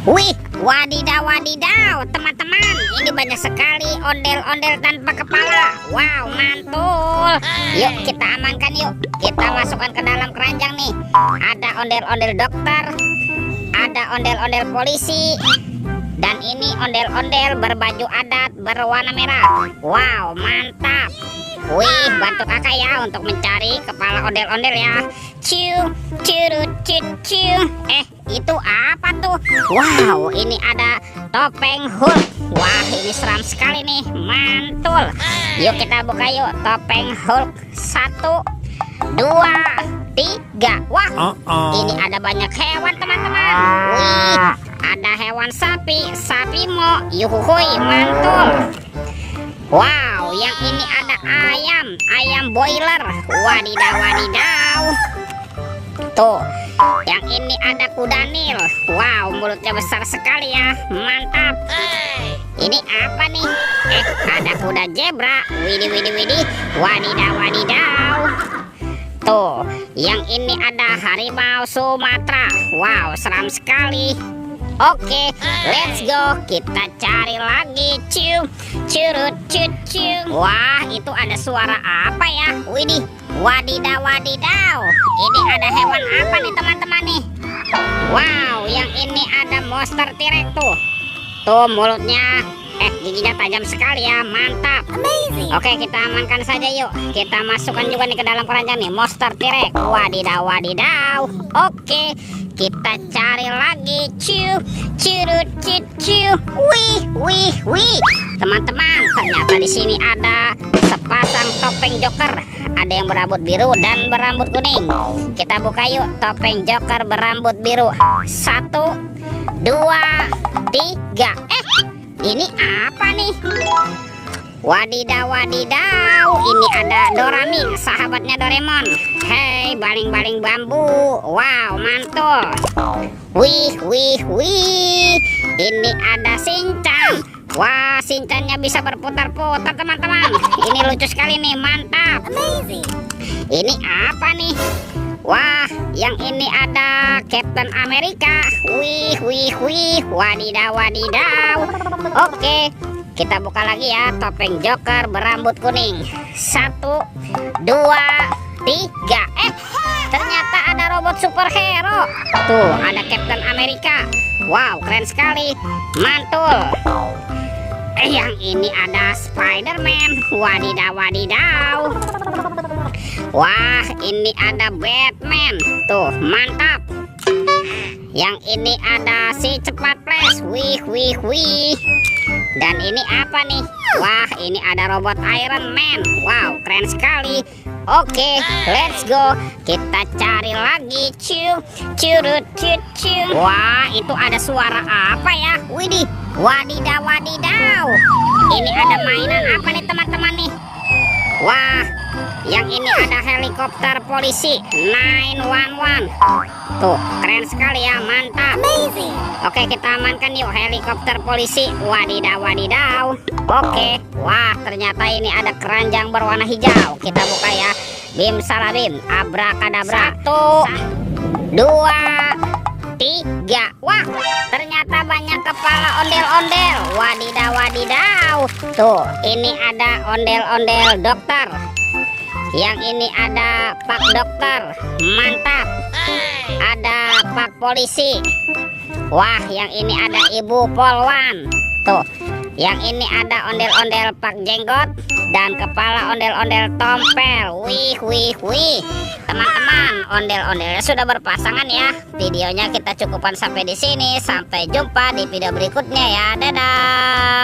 Wih, wadidaw wadidaw, teman-teman, ini banyak sekali ondel-ondel tanpa kepala. Wow, mantul. Yuk kita amankan yuk. Kita masukkan ke dalam keranjang nih. Ada ondel-ondel dokter, ada ondel-ondel polisi, dan ini ondel-ondel berbaju adat berwarna merah. Wow, mantap. Wih, bantu kakak ya untuk mencari kepala ondel-ondel ya. Ciu, curut, ciu. Itu apa tuh? Wow, ini ada topeng Hulk. Wah, ini seram sekali nih, mantul. Yuk kita buka yuk, topeng Hulk. 1, 2, 3. Wah, ini ada banyak hewan teman-teman. Wih, ada hewan sapi mo. Yuhuhui, mantul. Wow, yang ini ada ayam boiler. Wadidaw wadidaw. Tuh, yang ini ada kuda nil. Wow, mulutnya besar sekali ya, mantap. Ini apa nih? Ada kuda zebra. Widih. Wadidaw wadidaw. Tuh, yang ini ada harimau Sumatera. Wow, seram sekali. Oke, let's go. Kita cari lagi. Ciu, curut, ciu. Wah, itu ada suara apa ya? Widih, wadidaw wadidaw. Ini ada hewan apa nih teman-teman nih? Wow, yang ini ada monster T-Rex tuh. Tuh mulutnya, giginya tajam sekali ya, mantap. Amazing. Oke, kita amankan saja yuk. Kita masukkan juga nih ke dalam keranjang nih, monster T-Rex. Wadidaw wadidaw. Oke, kita cari lagi. Ciu, curut, ciu. Wih. Teman-teman, ternyata di sini ada sepasang topeng Joker. Ada yang berambut biru dan berambut kuning. Kita buka yuk, topeng Joker berambut biru. 1, 2, 3. Ini apa nih? Wadidaw wadidaw. Ini ada Dorami, sahabatnya Doraemon. Hei, baling-baling bambu. Wow, mantul. Wih. Ini ada Shinchan. Wah, Shinchannya bisa berputar-putar teman-teman. Ini lucu sekali nih, mantap. Amazing. Ini apa nih? Wah, yang ini ada Captain America. Wih. Wadidaw wadidaw. Oke, kita buka lagi ya, topeng Joker berambut kuning. 1, 2, 3. Ternyata ada robot superhero. Tuh, ada Captain America. Wow, keren sekali, mantul. Yang ini ada Spider-Man. Wadidaw wadidaw. Wah, ini ada Batman. Tuh, mantap. Yang ini ada si cepat flash. Wih. Dan ini apa nih? Wah, ini ada robot Iron Man. Wow, keren sekali. Oke, let's go. Kita cari lagi. Ciu, curut, ciu. Wah, itu ada suara apa ya? Widih, wadidaw wadidaw. Ini ada mainan apa nih teman-teman nih? Wah, yang ini ada helikopter polisi 911. Tuh, keren sekali ya, mantap. Amazing. Oke, kita amankan yuk helikopter polisi. Wadidaw wadidaw. Oke, wah ternyata ini ada keranjang berwarna hijau. Kita buka ya. Bim salabim, abrakadabra. 1, 2, 3. Wah, ternyata banyak kepala ondel-ondel. Wadidaw wadidaw. Tuh, ini ada ondel-ondel dokter. Yang ini ada pak dokter. Mantap. Ada pak polisi. Wah, yang ini ada ibu polwan. Tuh, yang ini ada ondel-ondel pak jenggot dan kepala ondel-ondel tompel. Wih. Teman-teman, ondel-ondelnya sudah berpasangan ya. Videonya kita cukupkan sampai di sini. Sampai jumpa di video berikutnya ya. Dadah.